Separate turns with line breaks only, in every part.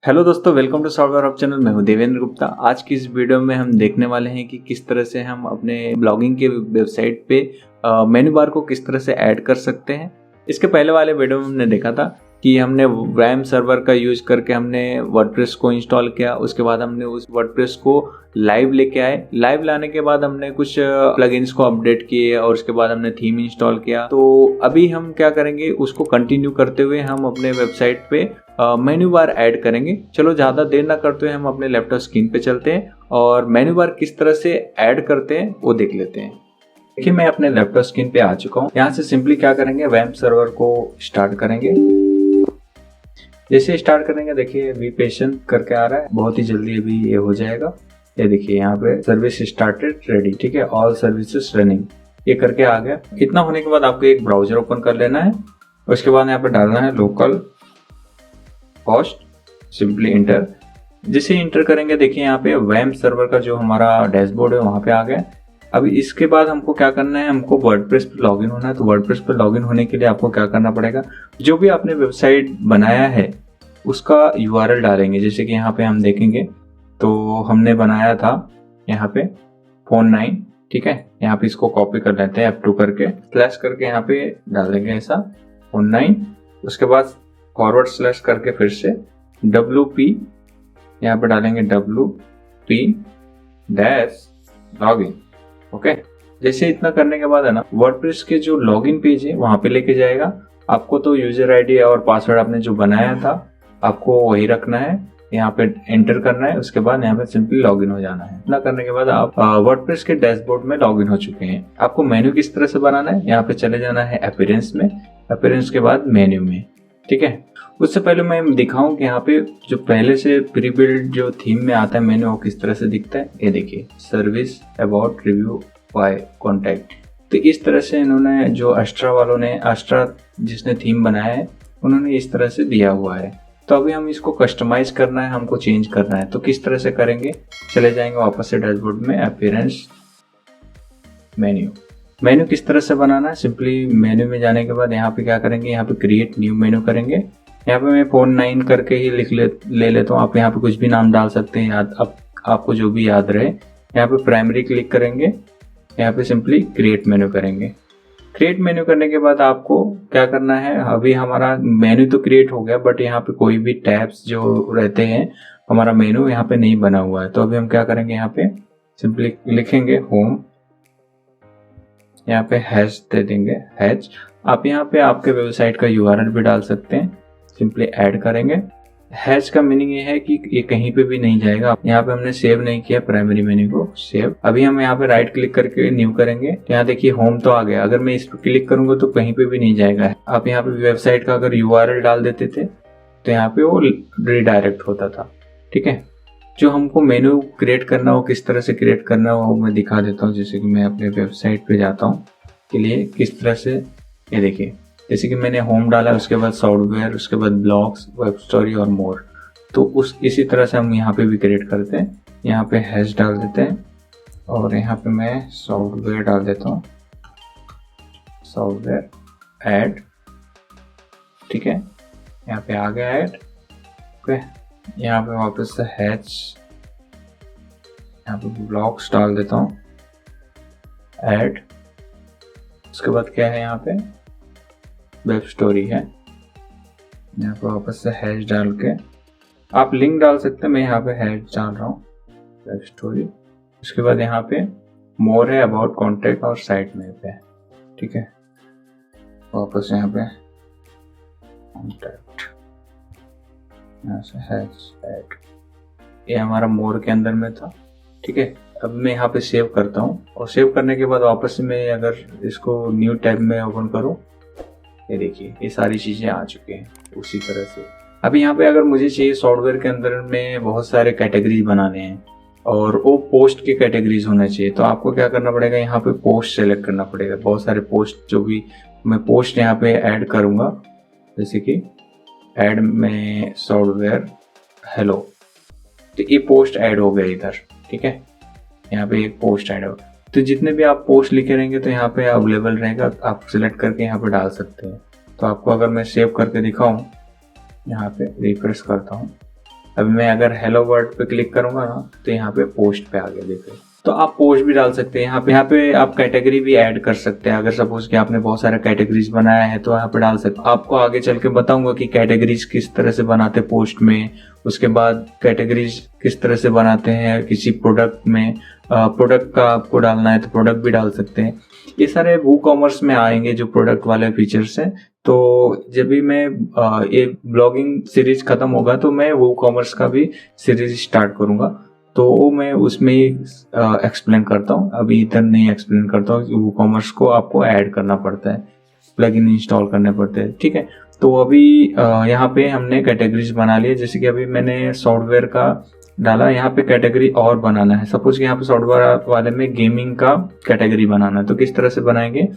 Hello दोस्तों, welcome to software hub channel. मैं हूं देवेंद्र गुप्ता। आज की इस वीडियो में हम देखने वाले हैं कि किस तरह से हम अपने ब्लॉगिंग के वेबसाइट पे मेनू बार को किस तरह से ऐड कर सकते हैं। इसके पहले वाले वीडियो में हमने देखा था कि हमने वैम सर्वर का यूज करके हमने वर्डप्रेस को इंस्टॉल किया। उसके बाद हमने उस वर्डप्रेस को लाइव लेके आए। लाइव लाने के बाद हमने कुछ प्लगइन्स को अपडेट किए और उसके बाद हमने थीम इंस्टॉल किया। तो अभी हम क्या करेंगे, उसको कंटिन्यू करते हुए हम अपने वेबसाइट पे मेन्यू बार ऐड करेंगे। चलो ज़्यादा देर ना करते हुए हम अपने लैपटॉप स्क्रीन पे चलते हैं और मेन्यू बार किस तरह से ऐड करते हैं वो देख लेते हैं। देखिए, मैं अपने लैपटॉप स्क्रीन पे आ चुका हूँ। यहाँ से सिंपली क्या करेंगे, वैम सर्वर को स्टार्ट करेंगे। जैसे स्टार्ट करेंगे, देखिए वी पेशेंट करके आ रहा है, बहुत ही जल्दी अभी ये हो जाएगा। ये देखिए यहाँ पे सर्विस स्टार्टेड रेडी, ठीक है, ऑल सर्विसेज रनिंग, ये करके आ गया। इतना होने के बाद आपको एक ब्राउजर ओपन कर लेना है। उसके बाद यहाँ पे डालना है लोकल होस्ट, सिंपली इंटर। जिसे इंटर करेंगे, देखिए यहाँ पे वैम सर्वर का जो हमारा डैशबोर्ड है वहां पे आ गया। अभी इसके बाद हमको क्या करना है, हमको वर्डप्रेस पे लॉगिन होना है। तो वर्डप्रेस पे लॉगिन होने के लिए आपको क्या करना पड़ेगा, जो भी आपने वेबसाइट बनाया है उसका यूआरएल डालेंगे। जैसे कि यहाँ पे हम देखेंगे तो हमने बनाया था यहाँ पे phone9, ठीक है। यहाँ पे इसको कॉपी कर लेते हैं F2 करके, स्लैश करके यहाँ पे डाल देंगे ऐसा phone9। उसके बाद फॉरवर्ड स्लैश करके फिर से WP यहाँ पे डालेंगे WP डैश लॉगिन। ओके, जैसे इतना करने के बाद है ना, वर्डप्रेस के जो लॉगिन पेज है वहां पे लेके जाएगा। आपको तो यूजर आईडी और पासवर्ड आपने जो बनाया था आपको वही रखना है, यहाँ पे एंटर करना है। उसके बाद यहाँ पे सिंपली लॉगिन हो जाना है। इतना करने के बाद आप वर्डप्रेस के डैशबोर्ड में लॉगिन हो चुके हैं। आपको मेन्यू किस तरह से बनाना है, यहाँ पे चले जाना है अपीयरेंस में, अपीयरेंस के बाद मेन्यू में, ठीक है। उससे पहले मैं दिखाऊं कि यहाँ पे जो पहले से प्री बिल्ड जो थीम में आता है मेन्यू, वो किस तरह से दिखता है। ये देखिए, service, about, review, buy, contact. तो इस तरह से इन्होंने जो अस्ट्रा वालों ने, अस्ट्रा जिसने थीम बनाया है, उन्होंने इस तरह से दिया हुआ है। तो अभी हम इसको कस्टमाइज करना है, हमको चेंज करना है। तो किस तरह से करेंगे, चले जाएंगे वापस से डैशबोर्ड में, अपीयरेंस, मेन्यू। मेन्यू किस तरह से बनाना है, सिंपली मेन्यू में जाने के बाद यहाँ पे क्या करेंगे, यहाँ पे क्रिएट न्यू मेन्यू करेंगे। यहाँ पे मैं phone9 करके ही ले लेता हूँ। आप यहाँ पे कुछ भी नाम डाल सकते हैं, याद आपको जो भी याद रहे। यहाँ पे प्राइमरी क्लिक करेंगे, यहाँ पे सिंपली क्रिएट मेन्यू करेंगे। क्रिएट मेन्यू करने के बाद आपको क्या करना है, अभी हमारा मेन्यू तो क्रिएट हो गया, बट यहाँ पे कोई भी टैब्स जो रहते हैं, हमारा मेन्यू यहाँ पे नहीं बना हुआ है। तो अभी हम क्या करेंगे, यहाँ पे सिंपली लिखेंगे होम, यहाँ पे हैश दे देंगे, हैश। आप यहाँ पे आपके वेबसाइट का यूआरएल भी डाल सकते हैं, सिंपली ऐड करेंगे। हैश का मीनिंग ये है कि ये कहीं पे भी नहीं जाएगा। यहाँ पे हमने सेव नहीं किया प्राइमरी मेन्यू को, सेव। अभी हम यहाँ पे राइट क्लिक करके न्यू करेंगे। यहाँ देखिए होम तो आ गया। अगर मैं इस पर क्लिक करूंगा तो कहीं पे भी नहीं जाएगा। आप यहाँ पे वेबसाइट का अगर यूआरएल डाल देते थे तो यहाँ पे वो रिडायरेक्ट होता था, ठीक है। जो हमको मेन्यू क्रिएट करना हो, किस तरह से क्रिएट करना हो मैं दिखा देता हूँ। जैसे कि मैं अपने वेबसाइट पे जाता हूँ के लिए किस तरह से, ये देखिए, जैसे कि मैंने होम डाला, उसके बाद सॉफ्टवेयर, उसके बाद ब्लॉग्स, वेब स्टोरी और मोर। तो इसी तरह से हम यहाँ पे भी क्रिएट करते हैं। यहाँ पे हैश डाल देते हैं और यहाँ पे मैं सॉफ्टवेयर डाल देता हूँ, सॉफ्टवेयर ऐड, ठीक है। यहाँ पे आ गया ऐड, ओके। यहाँ पे वापस से हैश, यहाँ पे ब्लॉग्स डाल देता हूँ, ऐड। उसके बाद क्या है, यहाँ पे वेब स्टोरी है। यहाँ पे वापस से हैश डाल के आप लिंक डाल सकते हैं, मैं यहाँ पे हैश डाल रहा हूँ, वेब स्टोरी। उसके बाद यहाँ पे मोर है, अबाउट, कॉन्टैक्ट और साइट में पे है, ठीक है। वापस यहाँ पे कॉन्टैक्ट, यहाँ से हैश ऐड, ये हमारा मोर के अंदर में था, ठीक है। अब मैं यहाँ पे सेव करता हूँ और सेव करने के बाद वापस से मैं अगर इसको न्यू टैब में ओपन करूँ, ये देखिए ये सारी चीजें आ चुकी हैं उसी तरह से। अभी यहाँ पे अगर मुझे चाहिए सॉफ्टवेयर के अंदर में बहुत सारे कैटेगरीज बनाने हैं और वो पोस्ट के कैटेगरीज होना चाहिए, तो आपको क्या करना पड़ेगा, यहाँ पे पोस्ट सेलेक्ट करना पड़ेगा। बहुत सारे पोस्ट, जो भी मैं पोस्ट यहाँ पे ऐड करूंगा, जैसे कि ऐड में सॉफ्टवेयर हेलो, तो ये पोस्ट ऐड हो गया इधर, ठीक है। यहाँ पे एक पोस्ट ऐड हो, तो जितने भी आप पोस्ट लिखे रहेंगे तो यहाँ पे अवेलेबल रहेगा, आप सिलेक्ट करके यहाँ पे डाल सकते हैं। तो आपको अगर मैं सेव करके दिखाऊं, यहाँ पे रिफ्रेश करता हूँ, अभी मैं अगर हेलो वर्ल्ड पे क्लिक करूंगा ना तो यहाँ पे पोस्ट पे आ गया, देखो। तो आप पोस्ट भी डाल सकते हैं यहाँ पे आप कैटेगरी भी ऐड कर सकते हैं। अगर सपोज कि आपने बहुत सारा कैटेगरीज बनाया है तो यहाँ पे डाल सकते हैं। आपको आगे चल के बताऊंगा कि कैटेगरीज किस तरह से बनाते हैं पोस्ट में, उसके बाद कैटेगरीज किस तरह से बनाते हैं किसी प्रोडक्ट में। प्रोडक्ट का आपको डालना है तो प्रोडक्ट भी डाल सकते हैं। ये सारे वूकॉमर्स में आएंगे जो प्रोडक्ट वाले फीचर्स हैं। तो जब भी मैं ये ब्लॉगिंग सीरीज खत्म होगा तो मैं वूकॉमर्स का भी सीरीज स्टार्ट करूंगा, तो वो मैं उसमें ही एक्सप्लेन करता हूँ। अभी इधर नहीं एक्सप्लेन करता हूँ कि वूकॉमर्स को आपको ऐड करना पड़ता है, प्लगइन इंस्टॉल करने पड़ते हैं, ठीक है। तो अभी यहाँ पे हमने कैटेगरीज बना लिए। जैसे कि अभी मैंने सॉफ्टवेयर का डाला, यहाँ पे कैटेगरी और बनाना है। सपोज कि यहाँ पे सॉफ्टवेयर वाले में गेमिंग का कैटेगरी बनाना है, तो किस तरह से बनाएंगे।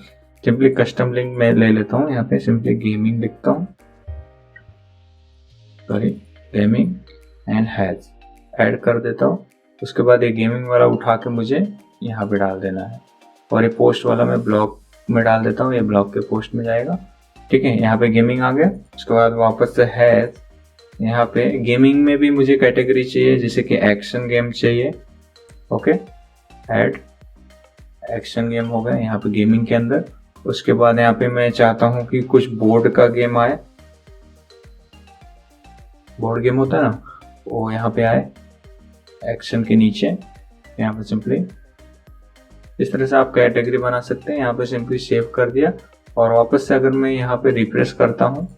सिंपली कस्टम लिंक में ले लेता हूँ, यहाँ पे सिंपली गेमिंग लिखता हूँ, sorry gaming and has add कर देता हूँ। उसके बाद ये गेमिंग वाला उठा के मुझे यहाँ पे डाल देना है, और ये पोस्ट वाला मैं ब्लॉग में डाल देता हूँ, ये ब्लॉग के पोस्ट में जाएगा, ठीक है। यहाँ पे गेमिंग आ गया। उसके बाद वापस से हैज, यहाँ पे गेमिंग में भी मुझे कैटेगरी चाहिए, जैसे कि एक्शन गेम चाहिए, ओके। ऐड एक्शन गेम हो गया यहाँ पे गेमिंग के अंदर। उसके बाद यहाँ पे मैं चाहता हूँ कि कुछ बोर्ड का गेम आए, बोर्ड गेम होता है ना, वो यहाँ पे आए एक्शन के नीचे। यहाँ पे सिंपली इस तरह से आप कैटेगरी बना सकते हैं। यहाँ पे सिंपली सेव कर दिया, और वापस से अगर मैं यहाँ पे रिफ्रेश करता हूँ,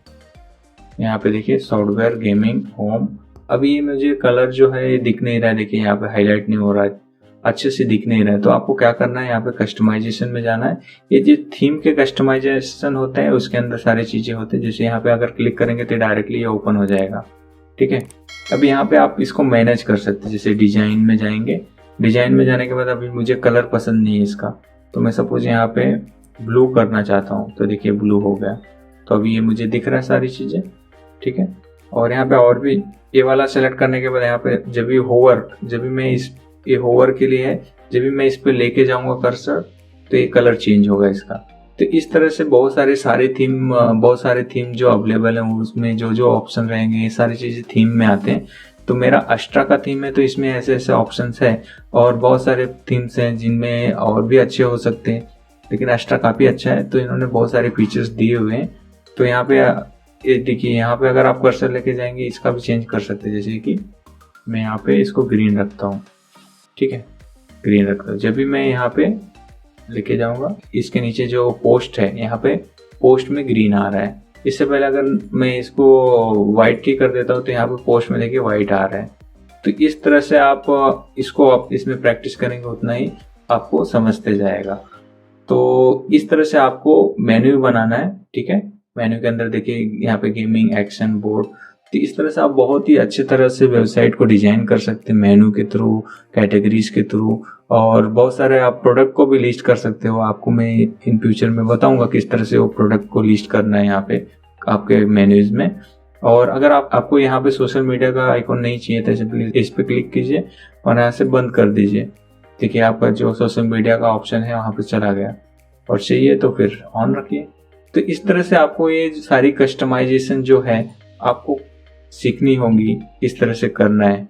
यहाँ पे देखिए सॉफ्टवेयर गेमिंग होम। अभी ये मुझे कलर जो है ये दिख नहीं रहा है, देखिए यहाँ पे हाईलाइट नहीं हो रहा है, अच्छे से दिख नहीं रहा है। तो आपको क्या करना है, यहाँ पे कस्टमाइजेशन में जाना है। ये जो थीम के कस्टमाइजेशन होते हैं उसके अंदर सारी चीजें होती है। जैसे यहाँ पे अगर क्लिक करेंगे तो डायरेक्टली ये ओपन हो जाएगा, ठीक है। अभी यहाँ पे आप इसको मैनेज कर सकते हैं। जैसे डिजाइन में जाएंगे, डिजाइन में जाने के बाद अभी मुझे कलर पसंद नहीं है इसका, तो मैं सपोज यहाँ पे ब्लू करना चाहता हूँ, तो देखिए ब्लू हो गया। तो अभी ये मुझे दिख रहा है सारी चीजें, ठीक है। और यहाँ पे और भी ये वाला सेलेक्ट करने के बाद यहाँ पे जब भी मैं इस ये होवर के लिए है, जब भी मैं इस पे लेके जाऊंगा कर्सर तो ये कलर चेंज होगा इसका। तो इस तरह से बहुत सारे थीम जो अवेलेबल है उसमें जो जो ऑप्शन रहेंगे ये सारी चीजें थीम में आते हैं। तो मेरा अस्ट्रा का थीम है तो इसमें ऐसे ऐसे ऑप्शंस है, और बहुत सारे थीम्स हैं जिनमें और भी अच्छे हो सकते हैं, लेकिन अस्ट्रा काफी अच्छा है तो इन्होंने बहुत सारे फीचर्स दिए हुए हैं। तो यहाँ पे ये देखिए, यहाँ पे अगर आप कर्सर लेके जाएंगे इसका भी चेंज कर सकते हैं। जैसे कि मैं यहाँ पे इसको ग्रीन रखता हूँ, ठीक है, ग्रीन रखता हूँ। जब भी मैं यहाँ पे लेके जाऊंगा इसके नीचे जो पोस्ट है, यहाँ पे पोस्ट में ग्रीन आ रहा है। इससे पहले अगर मैं इसको व्हाइट की कर देता हूँ तो यहाँ पे पोस्ट में देखिए व्हाइट आ रहा है। तो इस तरह से आप इसमें प्रैक्टिस करेंगे उतना ही आपको समझते जाएगा। तो इस तरह से आपको मेन्यू बनाना है, ठीक है। मेन्यू के अंदर देखिए यहाँ पे गेमिंग, एक्शन, बोर्ड। तो इस तरह से आप बहुत ही अच्छे तरह से वेबसाइट को डिजाइन कर सकते हैं, मेन्यू के थ्रू, कैटेगरीज के थ्रू, और बहुत सारे आप प्रोडक्ट को भी लिस्ट कर सकते हो। आपको मैं इन फ्यूचर में बताऊंगा किस तरह से वो प्रोडक्ट को लिस्ट करना है यहाँ पे आपके मेन्यूज में। और अगर आपको यहाँ पे सोशल मीडिया का आइकॉन नहीं चाहिए तो सिंपली इस पे क्लिक कीजिए और यहाँ से बंद कर दीजिए। देखिए आपका जो सोशल मीडिया का ऑप्शन है वहाँ पे चला गया, और चाहिए तो फिर ऑन रखिए। तो इस तरह से आपको ये सारी कस्टमाइजेशन जो है आपको सीखनी होगी, इस तरह से करना है,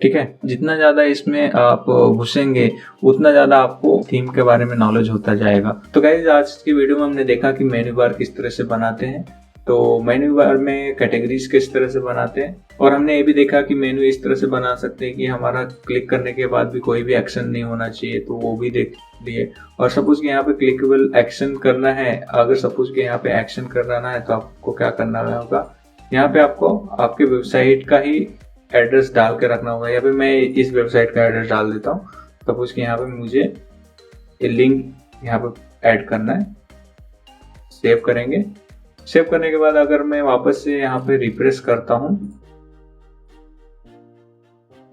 ठीक है। जितना ज्यादा इसमें आप घुसेंगे उतना ज्यादा आपको थीम के बारे में नॉलेज होता जाएगा। तो गाइस आज की वीडियो में हमने देखा कि मेन्यू बार किस तरह से बनाते हैं, तो मेन्यू बार में कैटेगरीज किस तरह से बनाते हैं, और हमने ये भी देखा कि मेन्यू इस तरह से बना सकते हैं कि हमारा क्लिक करने के बाद भी कोई भी एक्शन नहीं होना चाहिए, तो वो भी देख लिए। और सपोज कि यहाँ पे क्लिकेबल एक्शन करना है, अगर सपोज कि यहाँ पे एक्शन करना है तो आपको क्या करना होगा, यहाँ पे आपको आपके वेबसाइट का ही एड्रेस डाल के रखना होगा। यहाँ पे मैं इस वेबसाइट का एड्रेस डाल देता हूँ। सपोज कि यहाँ पे मुझे ये लिंक यहाँ पे ऐड करना है, सेव करेंगे। सेव करने के बाद अगर मैं वापस से यहाँ पे रिफ्रेश करता हूँ,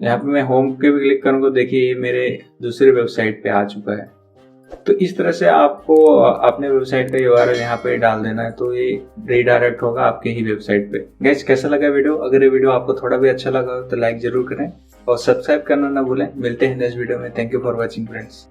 यहाँ पे मैं होम के भी क्लिक करूंगा, देखिए ये मेरे दूसरे वेबसाइट पे आ चुका है। तो इस तरह से आपको अपने वेबसाइट का URL यहाँ पे डाल देना है, तो ये रीडायरेक्ट होगा आपके ही वेबसाइट पे। गाइस कैसा लगा वीडियो? अगर ये वीडियो आपको थोड़ा भी अच्छा लगा तो लाइक जरूर करें और सब्सक्राइब करना ना भूलें। मिलते हैं नेक्स्ट वीडियो में। Thank you for watching friends.